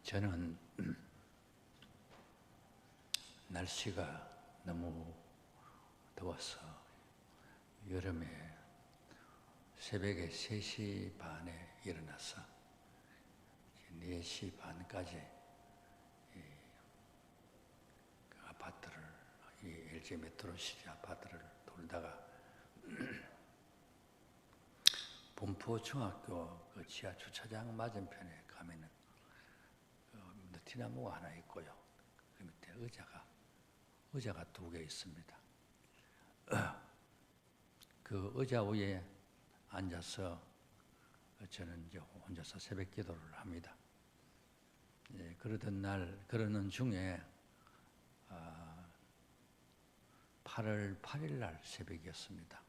저는 날씨가 너무 더워서 여름에 새벽에 3시 반에 일어나서 4시 반까지 그 아파트를, 이 LG 메트로시티 아파트를 돌다가 본포중학교 그 지하 주차장 맞은편에 가면은 느티나무가 하나 있고요. 그 밑에 의자가 2개 있습니다. 그 의자 위에 앉아서 저는 이제 혼자서 새벽 기도를 합니다. 예, 그러는 중에 8월 8일 날 새벽이었습니다.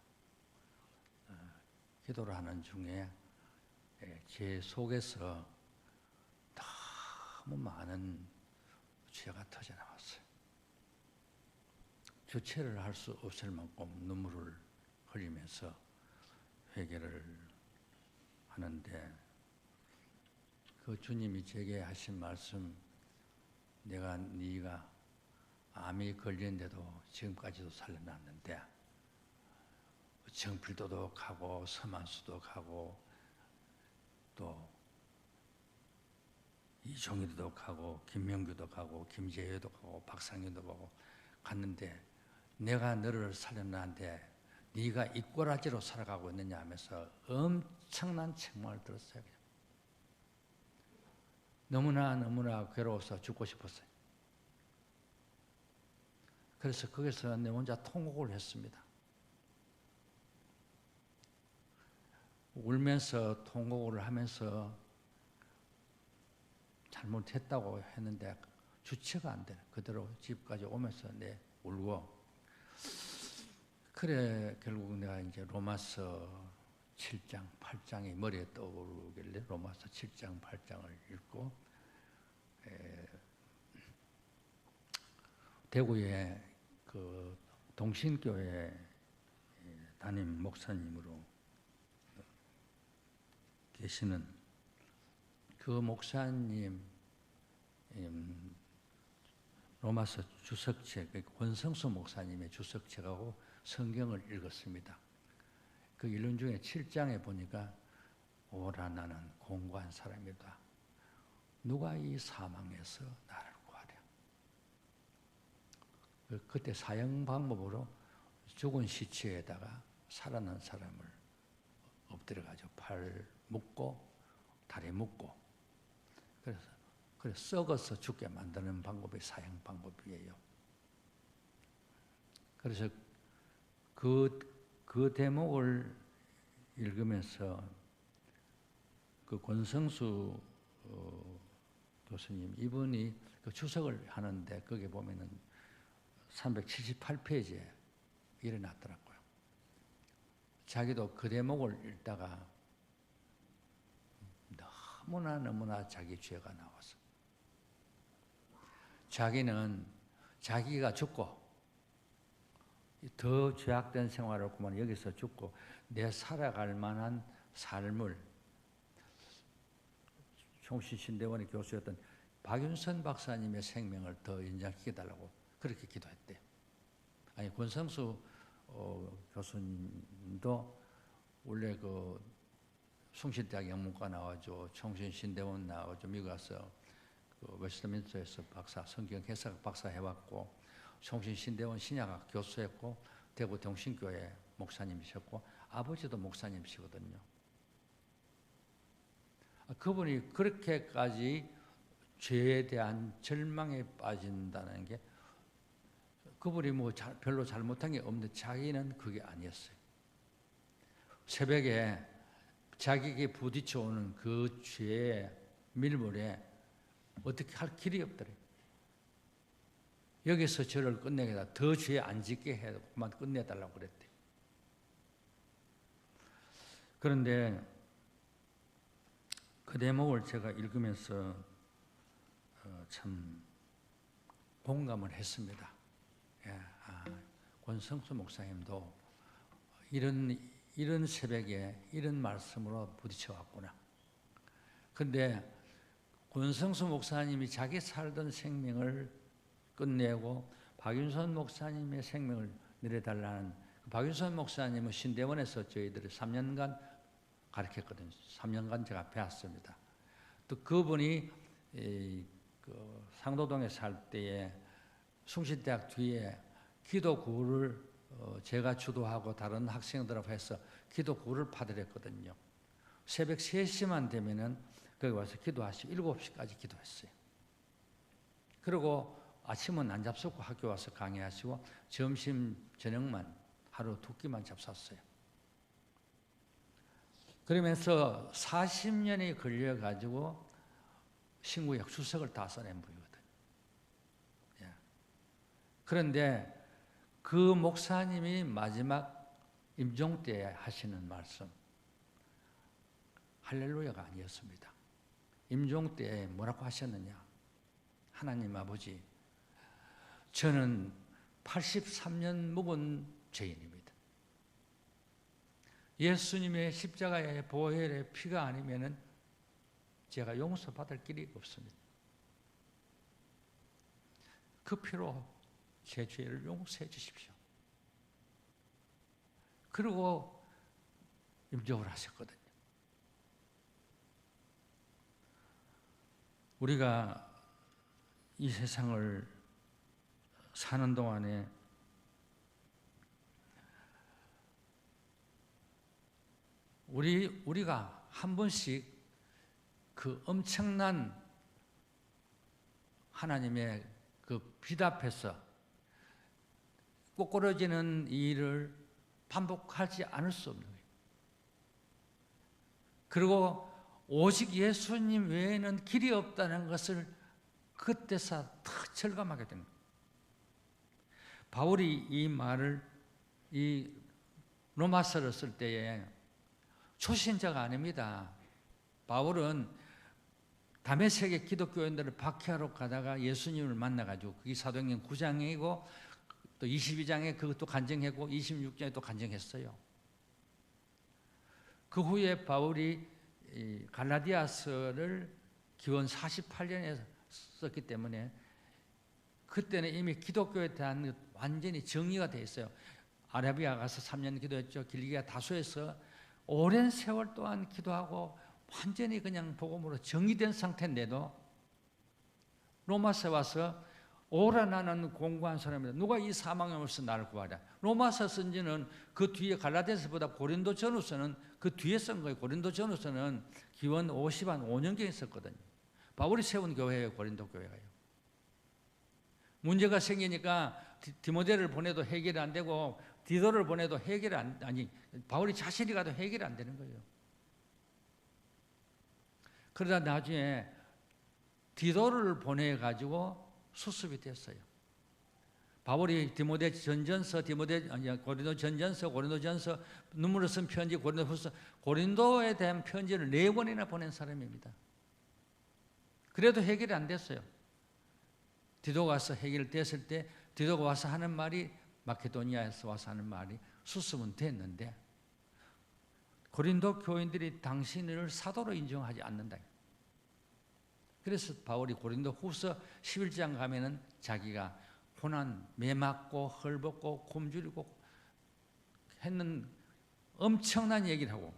기도를 하는 중에 제 속에서 너무 많은 죄가 터져나왔어요. 주체를 할 수 없을 만큼 눈물을 흘리면서 회개를 하는데, 그 주님이 제게 하신 말씀, 네가 암이 걸렸는데도 지금까지도 살려놨는데 정필도도 가고 서만수도 가고 또 이종일도 가고 김명규도 가고 김재효도 가고 박상현도 가고 갔는데 내가 너를 살려놨는데 네가 이 꼬라지로 살아가고 있느냐 하면서 엄청난 책망을 들었어요. 너무나 괴로워서 죽고 싶었어요. 그래서 거기서 내 혼자 통곡을 했습니다. 울면서 통곡을 하면서 잘못했다고 했는데 주체가 안 되는, 그대로 집까지 오면서 울고, 그래 결국 내가 이제 로마서 7장 8장이 머리에 떠오르길래 로마서 7장 8장을 읽고 대구에 그 동신교회 담임 목사님으로 계시는 그 목사님 로마서 주석책, 권성수 목사님의 주석책하고 성경을 읽었습니다. 그 읽는 중에 7장에 보니까 오라 나는 공고한 사람이다. 누가 이 사망에서 나를 구하랴. 그때 사형 방법으로 죽은 시체에다가 살아난 사람을 엎드려가지고 팔 묶고 다리 묶고 그래서 썩어서 죽게 만드는 방법이 사형 방법이에요. 그래서 그 대목을 읽으면서 그 권성수 교수님, 이분이 그 주석을 하는데 거기에 보면은 378페이지에 일어났더라고요. 자기도 그 대목을 읽다가 너무나 자기 죄가 나와서 자기는 자기가 죽고 더 죄악된 생활을 그만 여기서 죽고 내 살아갈 만한 삶을 총신신대원의 교수였던 박윤선 박사님의 생명을 더 연장시켜달라고 그렇게 기도했대요. 아니, 권성수 교수님도 원래 그 숭실대학 영문과 나와가지고 총신신대원 나와가지고 미국 가서 그 웨스트민스터에서 성경 해석 박사 해왔고, 총신신대원 신약학 교수였고, 대구 동신교회 목사님이셨고, 아버지도 목사님이시거든요. 그분이 그렇게까지 죄에 대한 절망에 빠진다는 게, 그분이 뭐 별로 잘못한 게 없는데 자기는 그게 아니었어요. 새벽에 자기에게 부딪혀 오는 그 죄의 밀물에 어떻게 할 길이 없더래요. 여기서 저를 끝내겠다. 더 죄 안 짓게 해. 그만 끝내달라고 그랬대요. 그런데 그 대목을 제가 읽으면서 참 공감을 했습니다. 예, 권성수 목사님도 이런 새벽에 이런 말씀으로 부딪혀 왔구나. 그런데 권성수 목사님이 자기 살던 생명을 끝내고 박윤선 목사님의 생명을 내려달라는, 박윤선 목사님은 신대원에서 저희들이 3년간 가르쳤거든요. 3년간 제가 배웠습니다. 또 그분이 상도동에 살 때에 숭실대학 뒤에 기도구를 제가 주도하고 다른 학생들하고 해서 기도구를 파드렸거든요. 새벽 3시만 되면은 거기 와서 기도하시고 7시까지 기도했어요. 그리고 아침은 안 잡수고 학교 와서 강의하시고 점심 저녁만 하루 2끼만 잡쌌어요. 그러면서 40년이 걸려가지고 신구약 주석을 다 써낸 분이거든요. 예. 그런데 그 목사님이 마지막 임종 때 하시는 말씀, 할렐루야가 아니었습니다. 임종 때 뭐라고 하셨느냐? 하나님 아버지, 저는 83년 묵은 죄인입니다. 예수님의 십자가의 보혈의 피가 아니면은 제가 용서받을 길이 없습니다. 그 피로 제 죄를 용서해 주십시오. 그리고 임종을 하셨거든요. 우리가 이 세상을 사는 동안에 우리가 한 번씩 그 엄청난 하나님의 그 빛 앞에서 꼬꾸러지는 일을 반복하지 않을 수 없는 거예요. 그리고 오직 예수님 외에는 길이 없다는 것을 그때서 다 철감하게 된 거예요. 바울이 이 말을 이 로마서를 쓸 때에 초신자가 아닙니다. 바울은 다메섹의 기독교인들을 박해하러 가다가 예수님을 만나가지고 그게 사도행전 9장이고 또 22장에 그것도 간증했고 26장에 또 간증했어요. 그 후에 바울이 갈라디아서를 기원 48년에 썼기 때문에 그때는 이미 기독교에 대한 완전히 정리가 되어 있어요. 아라비아 가서 3년 기도했죠. 길기아 다소에서 오랜 세월 동안 기도하고 완전히 그냥 복음으로 정의된 상태인데도 로마서 와서 오라 나는 공고한 사람이다. 누가 이 사망의 몸에서 나를 구하랴. 로마서 쓴 지는 그 뒤에 갈라디아서보다 고린도 전후서는 그 뒤에 쓴 거예요. 고린도 전후서는 기원 55년경에 썼거든요. 바울이 세운 교회예요. 고린도 교회가요. 문제가 생기니까 디모데를 보내도 해결이 안 되고 디도를 보내도 해결이 아니 바울이 자신이 가도 해결이 안 되는 거예요. 그러다 나중에 디도를 보내가지고 수습이 됐어요. 바울이 디모데 전전서, 고린도 전전서, 고린도전서, 눈물을 쓴 편지, 고린도후서, 고린도에 대한 편지를 4권이나 보낸 사람입니다. 그래도 해결이 안 됐어요. 디도가 와서 해결됐을 때 디도가 와서 하는 말이 마케도니아에서 와서 하는 말이 수습은 됐는데 고린도 교인들이 당신을 사도로 인정하지 않는다. 그래서 바울이 고린도 후서 11장 가면은 자기가 고난, 매 맞고 헐벗고 굶주리고 했는 엄청난 얘기를 하고,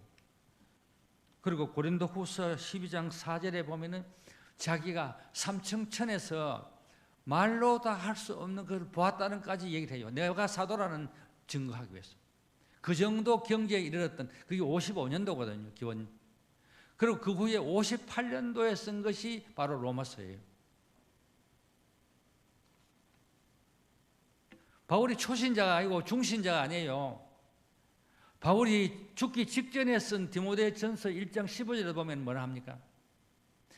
그리고 고린도 후서 12장 4절에 보면은 자기가 삼층천에서 말로 다 할 수 없는 것을 보았다는까지 얘기를 해요. 내가 사도라는 증거하기 위해서. 그 정도 경지에 이르렀던, 그게 55년도거든요, 기원. 그리고 그 후에 58년도에 쓴 것이 바로 로마서예요. 바울이 초신자가 아니고 중신자가 아니에요. 바울이 죽기 직전에 쓴 디모데전서 1장 15절에 보면 뭐라 합니까?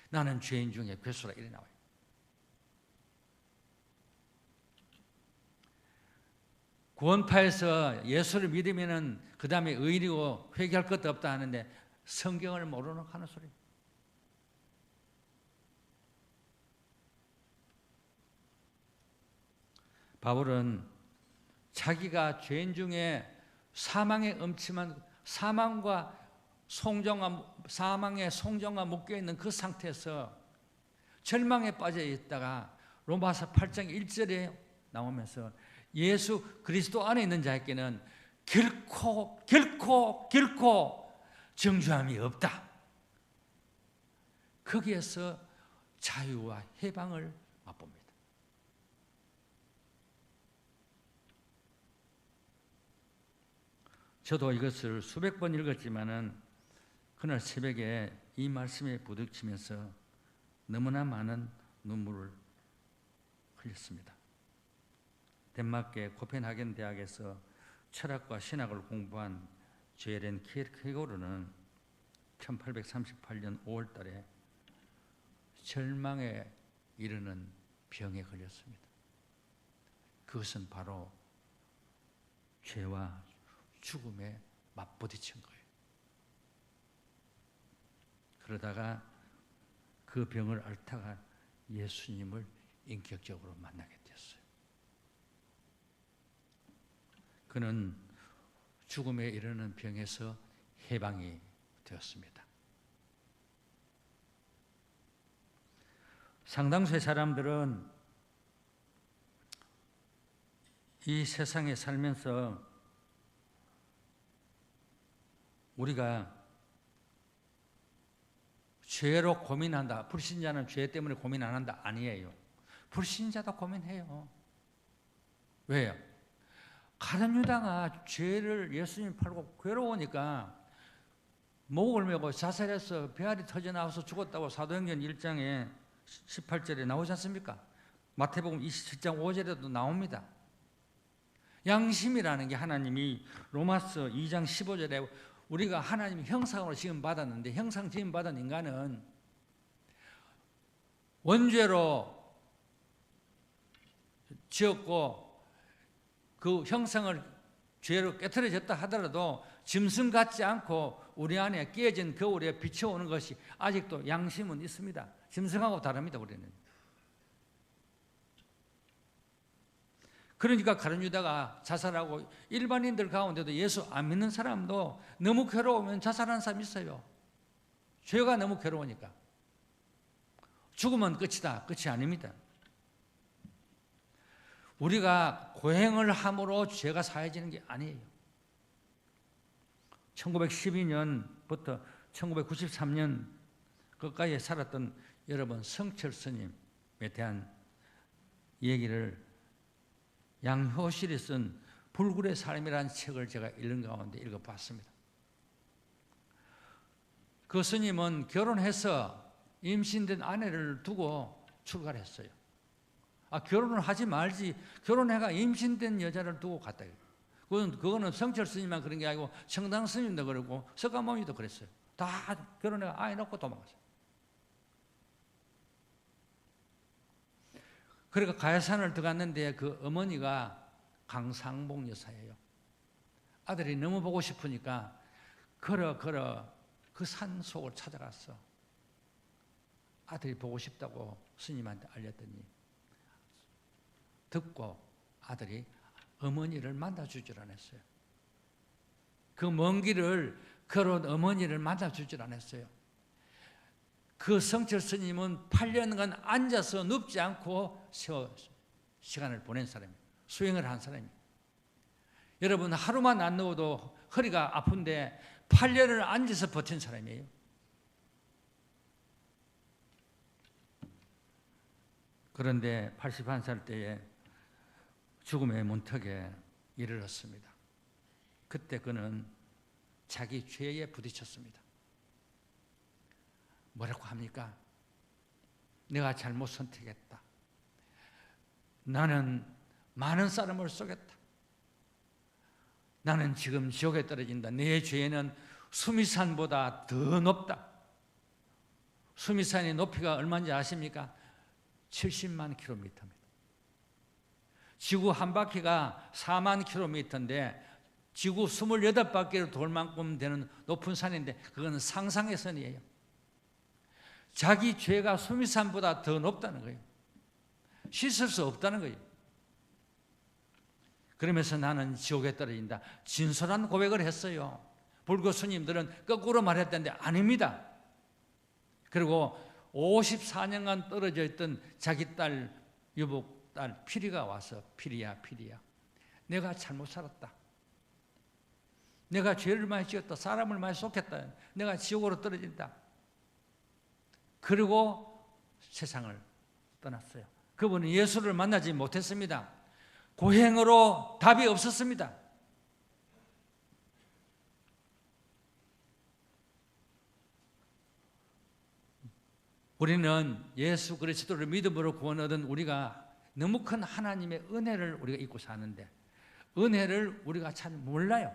나는 죄인 중에 괴수라, 이래 나와요. 구원파에서 예수를 믿으면은 그 다음에 의인이고 회개할 것도 없다 하는데 성경을 모르는 하는 소리. 바울은 자기가 죄인 중에 사망의 음침한 사망과 사망의 송정과 묶여 있는 그 상태에서 절망에 빠져 있다가 로마서 8장 1절에 나오면서 예수 그리스도 안에 있는 자에게는 결코 정죄함이 없다. 거기에서 자유와 해방을 맛봅니다. 저도 이것을 수백 번 읽었지만은 그날 새벽에 이 말씀에 부딪히면서 너무나 많은 눈물을 흘렸습니다. 덴마크의 코펜하겐 대학에서 철학과 신학을 공부한 제렌 키르케고르는 1838년 5월 달에 절망에 이르는 병에 걸렸습니다. 그것은 바로 죄와 죽음에 맞부딪힌 거예요. 그러다가 그 병을 앓다가 예수님을 인격적으로 만나게 되었어요. 그는 죽음에 이르는 병에서 해방이 되었습니다. 상당수의 사람들은 이 세상에 살면서 우리가 죄로 고민한다. 불신자는 죄 때문에 고민 안 한다. 아니에요. 불신자도 고민해요. 왜요? 가룟 유다가 죄를 예수님 팔고 괴로우니까 목을 메고 자살해서 배알이 터져나와서 죽었다고 사도행전 1장에 18절에 나오지 않습니까? 마태복음 27장 5절에도 나옵니다. 양심이라는 게 하나님이 로마서 2장 15절에 우리가 하나님 형상으로 지금 받았는데 형상 지금 받은 인간은 원죄로 지었고 그 형상을 죄로 깨트려졌다 하더라도 짐승 같지 않고 우리 안에 깨진 거울에 비춰오는 것이 아직도 양심은 있습니다. 짐승하고 다릅니다. 우리는. 그러니까 가룟 유다가 자살하고 일반인들 가운데도 예수 안 믿는 사람도 너무 괴로우면 자살하는 사람이 있어요. 죄가 너무 괴로우니까. 죽으면 끝이다. 끝이 아닙니다. 우리가 고행을 함으로 죄가 사해지는 게 아니에요. 1912년부터 1993년 끝까지 살았던 여러분 성철 스님에 대한 얘기를 양효실이 쓴 불굴의 삶이라는 책을 제가 읽는 가운데 읽어봤습니다. 그 스님은 결혼해서 임신된 아내를 두고 출가를 했어요. 결혼을 하지 말지 결혼해가 임신된 여자를 두고 갔다. 그거는 성철 스님만 그런 게 아니고 청당 스님도 그러고 석가모니도 그랬어요. 다 결혼해가 아이 낳고 도망갔어요. 그러니까 가야산을 들어갔는데 그 어머니가 강상봉 여사예요. 아들이 너무 보고 싶으니까 걸어 그 산 속을 찾아갔어. 아들이 보고 싶다고 스님한테 알렸더니 듣고 아들이 어머니를 만나줄 줄 안 했어요. 그 먼 길을 걸어온 어머니를 만나줄 줄 안 했어요. 그 성철 스님은 8년간 앉아서 눕지 않고 시간을 보낸 사람이에요. 수행을 한 사람이에요. 여러분 하루만 안 누워도 허리가 아픈데 8년을 앉아서 버틴 사람이에요. 그런데 81살 때에 죽음의 문턱에 이르렀습니다. 그때 그는 자기 죄에 부딪혔습니다. 뭐라고 합니까? 내가 잘못 선택했다. 나는 많은 사람을 속였다. 나는 지금 지옥에 떨어진다. 내 죄는 수미산보다 더 높다. 수미산의 높이가 얼마인지 아십니까? 70만 킬로미터입니다. 지구 한 바퀴가 4만 킬로미터인데 지구 28바퀴를 돌 만큼 되는 높은 산인데 그건 상상의 선이에요. 자기 죄가 수미산보다 더 높다는 거예요. 씻을 수 없다는 거예요. 그러면서 나는 지옥에 떨어진다. 진솔한 고백을 했어요. 불교 스님들은 거꾸로 말했다는데 아닙니다. 그리고 54년간 떨어져 있던 자기 딸, 유복 딸 피리가 와서 피리야 내가 잘못 살았다. 내가 죄를 많이 지었다. 사람을 많이 속였다. 내가 지옥으로 떨어진다. 그리고 세상을 떠났어요. 그분은 예수를 만나지 못했습니다. 고행으로 답이 없었습니다. 우리는 예수 그리스도를 믿음으로 구원 얻은 우리가 너무 큰 하나님의 은혜를 우리가 잊고 사는데 은혜를 우리가 잘 몰라요.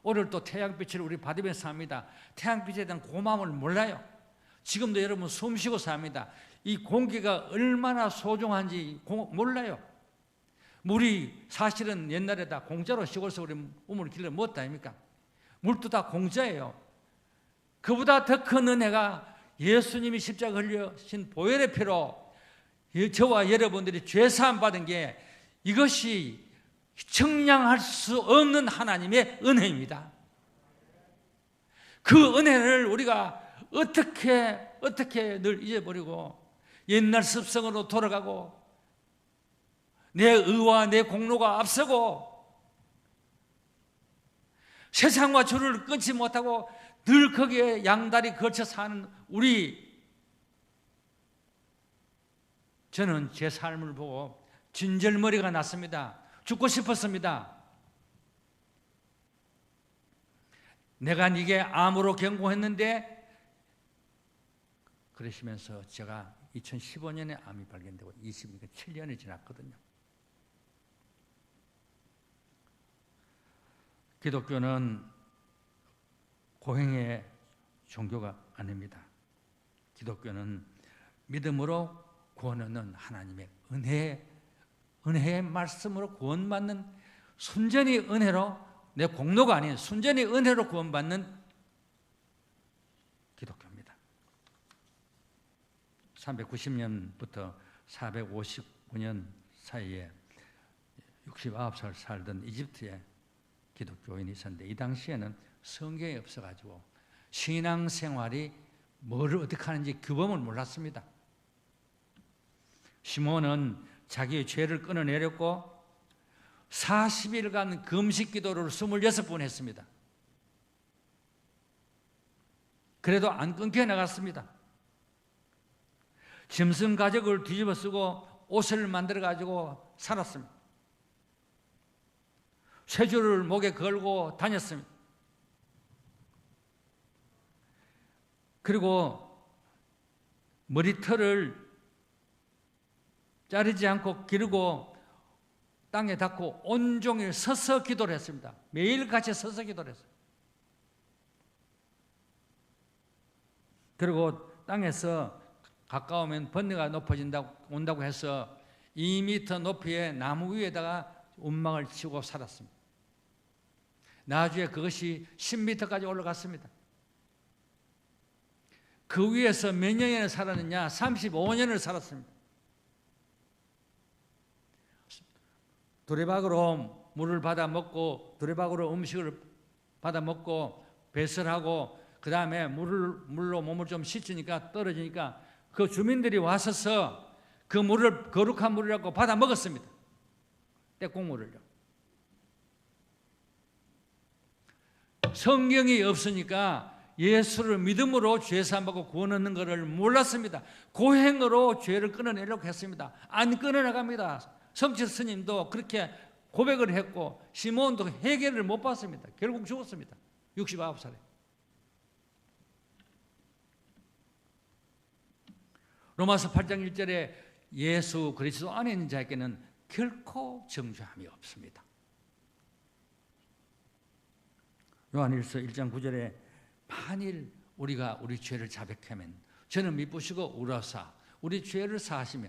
오늘 또 태양빛을 우리 받으면서 삽니다. 태양빛에 대한 고마움을 몰라요. 지금도 여러분 숨 쉬고 삽니다. 이 공기가 얼마나 소중한지 몰라요. 물이 사실은 옛날에 다 공짜로 시골에서 우리 우물 길러 먹었다 아닙니까? 물도 다 공짜예요. 그보다 더 큰 은혜가 예수님이 십자가 흘려신 보혈의 피로 저와 여러분들이 죄사함 받은 게 이것이 청량할 수 없는 하나님의 은혜입니다. 그 은혜를 우리가 어떻게 늘 잊어버리고 옛날 습성으로 돌아가고 내 의와 내 공로가 앞서고 세상과 줄을 끊지 못하고 늘 거기에 양다리 걸쳐 사는 저는 제 삶을 보고 진절머리가 났습니다. 죽고 싶었습니다. 내가 네게 암으로 경고했는데 그러시면서 제가 2015년에 암이 발견되고 27년이 지났거든요. 기독교는 고행의 종교가 아닙니다. 기독교는 믿음으로 구원 얻는 하나님의 은혜의 말씀으로 구원받는 순전히 은혜로 내 공로가 아닌 순전히 은혜로 구원받는 기독교입니다. 390년부터 459년 사이에 69살 살던 이집트에 기독교인이 있었는데 이 당시에는 성경이 없어가지고 신앙생활이 뭐를 어떻게 하는지 규범을 몰랐습니다. 시몬은 자기의 죄를 끊어내렸고 40일간 금식 기도를 26번 했습니다. 그래도 안 끊겨 나갔습니다. 짐승 가죽을 뒤집어 쓰고 옷을 만들어 가지고 살았습니다. 쇠줄을 목에 걸고 다녔습니다. 그리고 머리털을 자르지 않고 기르고 땅에 닿고 온종일 서서 기도를 했습니다. 매일같이 서서 기도를 했어요. 그리고 땅에서 가까우면 번뇌가 온다고 해서 2m 높이의 나무 위에다가 움막을 치고 살았습니다. 나중에 그것이 10m까지 올라갔습니다. 그 위에서 몇 년을 살았느냐? 35년을 살았습니다. 두레박으로 물을 받아 먹고 두레박으로 음식을 받아 먹고 배설하고 그 다음에 물로 몸을 좀 씻으니까 떨어지니까 그 주민들이 와서서 그 물을 거룩한 물이라고 받아 먹었습니다. 떼국물을요. 성경이 없으니까 예수를 믿음으로 죄사함받고 구원 얻는 것을 몰랐습니다. 고행으로 죄를 끊어내려고 했습니다. 안 끊어나갑니다. 성철 스님도 그렇게 고백을 했고 시몬도 해결을 못 받습니다. 결국 죽었습니다. 69살에. 로마서 8장 1절에 예수 그리스도 안에 있는 자에게는 결코 정죄함이 없습니다. 요한일서 1장 9절에 만일 우리가 우리 죄를 자백하면 저는 미쁘시고 우라사 우리 죄를 사하시며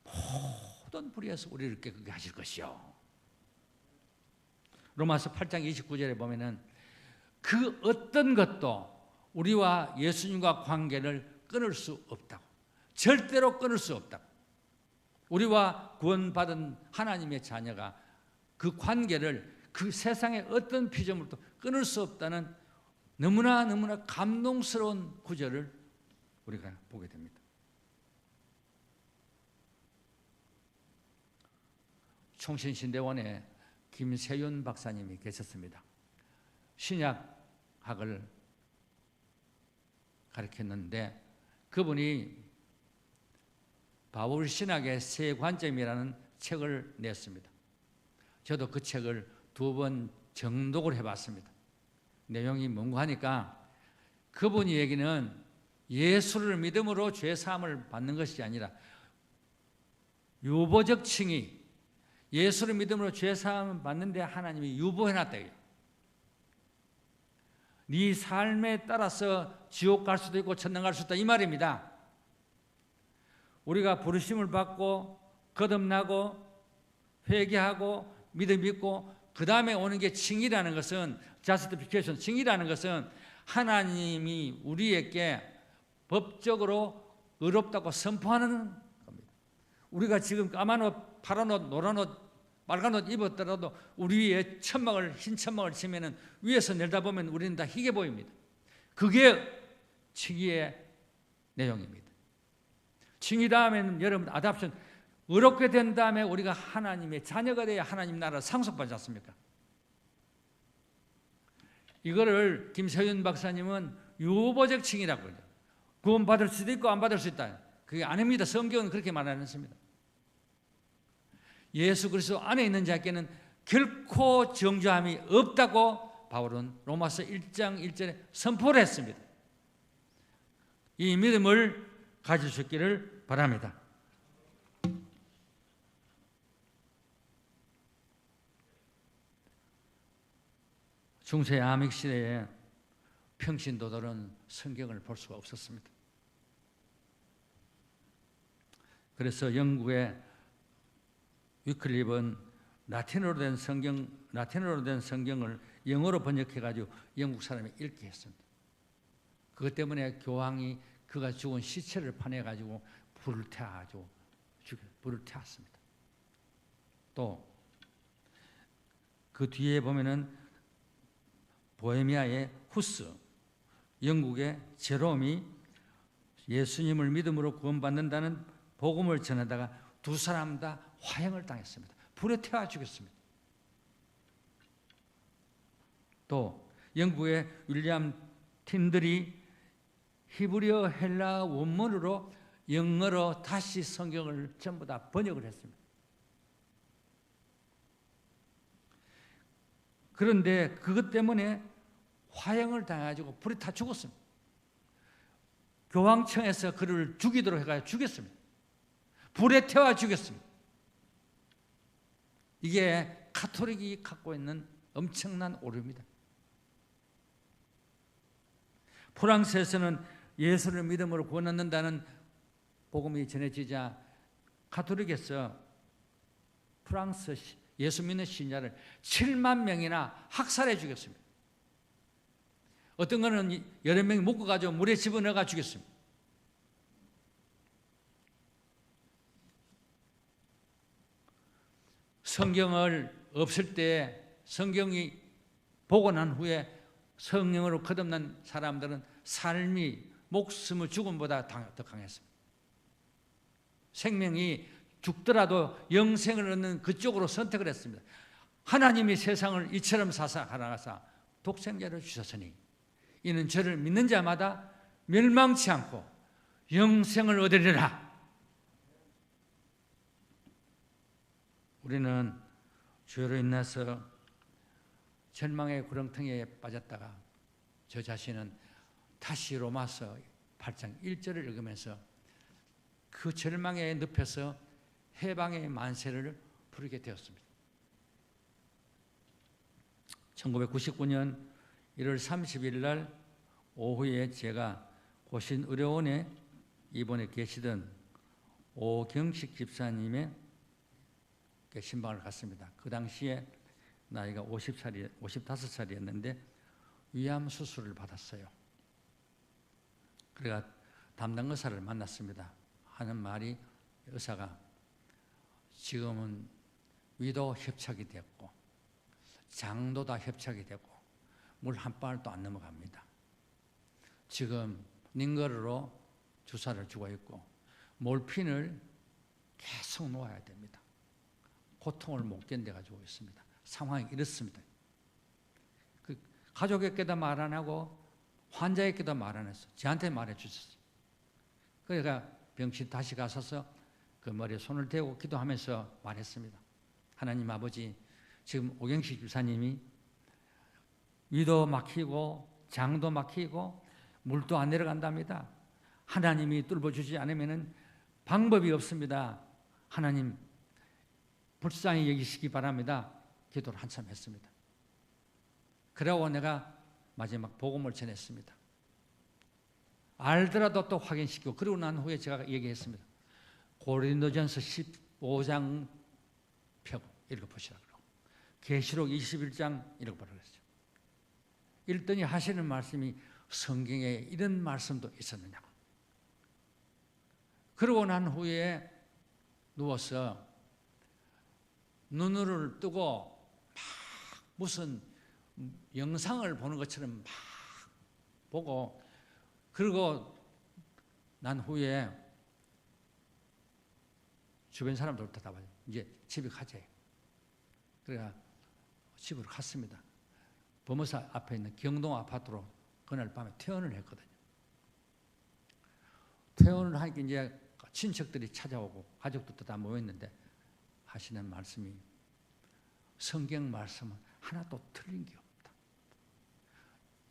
모든 불의에서 우리를 깨끗게 하실 것이요. 로마서 8장 29절에 보면은 그 어떤 것도 우리와 예수님과 관계를 끊을 수 없다고. 절대로 끊을 수 없다고. 우리와 구원받은 하나님의 자녀가 그 관계를 그 세상의 어떤 피조물도 끊을 수 없다는 너무나 감동스러운 구절을 우리가 보게 됩니다. 총신신대원에 김세윤 박사님이 계셨습니다. 신약학을 가르쳤는데 그분이 바울 신학의 세 관점이라는 책을 냈습니다. 저도 그 책을 2번 정독을 해봤습니다. 내용이 뭔가 하니까 그분이 얘기는 예수를 믿음으로 죄사함을 받는 것이 아니라 유보적 칭의, 예수를 믿음으로 죄사함을 받는데 하나님이 유보해놨다. 네 삶에 따라서 지옥 갈 수도 있고 천당 갈 수도 있다 이 말입니다. 우리가 부르심을 받고 거듭나고 회개하고 믿음 믿고 그 다음에 오는 게 칭의라는 것은 justification, 칭의라는 것은 하나님이 우리에게 법적으로 의롭다고 선포하는 겁니다. 우리가 지금 까만 옷, 파란 옷, 노란 옷, 빨간 옷 입었더라도 우리 위에 천막을, 흰 천막을 치면은 위에서 내려다보면 우리는 다 희게 보입니다. 그게 칭의의 내용입니다. 칭의 다음에는 여러분 아답션, 의롭게 된 다음에 우리가 하나님의 자녀가 되어 하나님 나라를 상속받지 않습니까? 이거를 김세윤 박사님은 유보적 칭의라고 그러죠. 구원받을 수도 있고 안 받을 수 있다. 그게 아닙니다. 성경은 그렇게 말 안 했습니다. 예수 그리스도 안에 있는 자에게는 결코 정죄함이 없다고 바울은 로마서 1장 1절에 선포를 했습니다. 이 믿음을 가지셨기를 바랍니다. 중세 암익 시대에 평신도들은 성경을 볼 수가 없었습니다. 그래서 영국의 위클립은 라틴어로 된 성경을 영어로 번역해가지고 영국 사람이 읽게 했습니다. 그것 때문에 교황이 그가 죽은 시체를 파내가지고 불을 태웠습니다. 또 그 뒤에 보면은 보헤미아의 후스, 영국의 제롬이 예수님을 믿음으로 구원받는다는 복음을 전하다가 2 사람 다 화형을 당했습니다. 불에 태워 죽였습니다. 또 영국의 윌리엄 틴들이 히브리어 헬라 원문으로 영어로 다시 성경을 전부 다 번역을 했습니다. 그런데 그것 때문에 화형을 당해가지고 불에 타 죽었습니다. 교황청에서 그를 죽이도록 해가지고 죽였습니다. 불에 태워 죽였습니다. 이게 가톨릭이 갖고 있는 엄청난 오류입니다. 프랑스에서는 예수를 믿음으로 구원 얻는다는 복음이 전해지자 가톨릭에서 프랑스 예수 믿는 신자를 7만 명이나 학살해 죽였습니다. 어떤 거는 여러 명이 묶어가지고 물에 집어넣어가 죽였습니다. 성경을 없을 때 성경이 보고 난 후에 성령으로 거듭난 사람들은 삶이 목숨을 죽음보다 더 강했습니다. 생명이 죽더라도 영생을 얻는 그쪽으로 선택을 했습니다. 하나님이 세상을 이처럼 사랑하사 독생자를 주셨으니 이는 저를 믿는 자마다 멸망치 않고 영생을 얻으리라. 우리는 죄로 인해서 절망의 구렁텅이에 빠졌다가 저 자신은 다시 로마서 8장 1절을 읽으면서 그 절망의 늪에서 해방의 만세를 부르게 되었습니다. 1999년 1월 30일 날 오후에 제가 고신 의료원에 입원해 계시던 오경식 집사님의 신방을 갔습니다. 그 당시에 나이가 55살이었는데 위암 수술을 받았어요. 그래가 담당 의사를 만났습니다. 하는 말이 의사가 지금은 위도 협착이 됐고 장도 다 협착이 됐고 물 한 방울도 안 넘어갑니다. 지금 링거르로 주사를 주고 있고 몰핀을 계속 놓아야 됩니다. 고통을 못 견뎌가지고 있습니다. 상황이 이렇습니다. 그 가족에게도 말 안 하고 환자에게도 말 안 했어. 저한테 말해 주셨어요. 그러니까 병실 다시 가서서 그 머리에 손을 대고 기도하면서 말했습니다. 하나님 아버지, 지금 오경식 집사님이 위도 막히고 장도 막히고 물도 안 내려간답니다. 하나님이 뚫어주지 않으면 방법이 없습니다. 하나님 불쌍히 여기시기 바랍니다. 기도를 한참 했습니다. 그러고 내가 마지막 복음을 전했습니다. 알더라도 또 확인시키고, 그러고 난 후에 제가 얘기했습니다. 고린도전서 15장 펴고 읽어보시라고 그러고 계시록 21장 읽어보라고 그랬죠. 읽더니 하시는 말씀이 성경에 이런 말씀도 있었느냐고. 그러고 난 후에 누워서 눈을 뜨고 막 무슨 영상을 보는 것처럼 막 보고, 그리고 난 후에 주변 사람들 다 봐요. 이제 집에 가자. 그래가 집으로 갔습니다. 범어사 앞에 있는 경동 아파트로 그날 밤에 퇴원을 했거든요. 퇴원을 하니까 이제 친척들이 찾아오고 가족들도 다 모였는데 하시는 말씀이, 성경 말씀은 하나도 틀린 게 없다.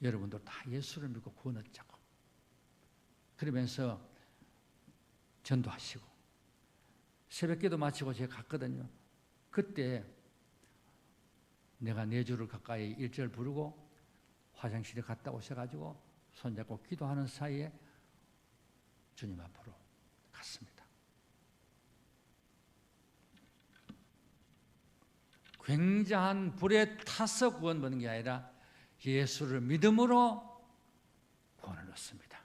여러분들 다 예수를 믿고 구원 얻자고. 그러면서 전도하시고 새벽기도 마치고 제가 갔거든요. 그때 내가 4주를 가까이 1절 부르고 화장실에 갔다 오셔가지고 손잡고 기도하는 사이에 주님 앞으로 갔습니다. 굉장한 불에 타서 구원받는 게 아니라 예수를 믿음으로 구원을 얻습니다.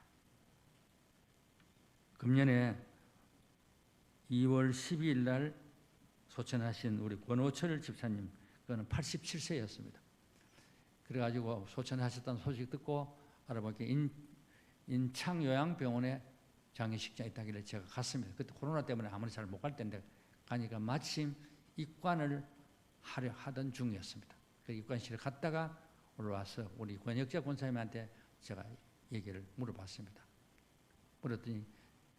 금년에 2월 12일 날 소천하신 우리 권오철 집사님, 그거는 87세였습니다. 그래가지고 소천하셨다는 소식 듣고 알아보니까 인창요양병원에 장례식장이 있다길래 제가 갔습니다. 그때 코로나 때문에 아무리 잘 못 갈 때인데 가니까 마침 입관을 하려 하던 중이었습니다. 그 입관실에 갔다가 올라와서 우리 권혁자 권사님한테 제가 얘기를 물어봤습니다. 물었더니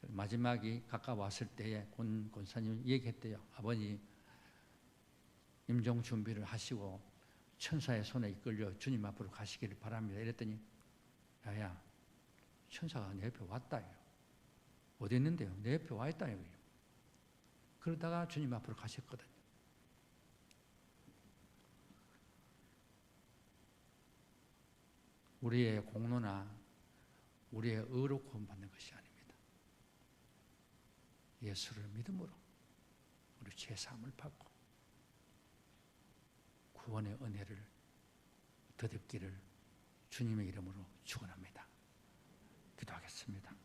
마지막이 가까웠을 때에 권사님이 얘기했대요. 아버지, 임종 준비를 하시고 천사의 손에 이끌려 주님 앞으로 가시기를 바랍니다. 이랬더니, 야야, 천사가 내 옆에 왔다. 어디 있는데요? 내 옆에 와 있다. 그러다가 주님 앞으로 가셨거든요. 우리의 공로나 우리의 의로 구원받는 것이 아닙니다. 예수를 믿음으로 우리 죄사함을 받고 구원의 은혜를 덧입기를 주님의 이름으로 축원합니다. 기도하겠습니다.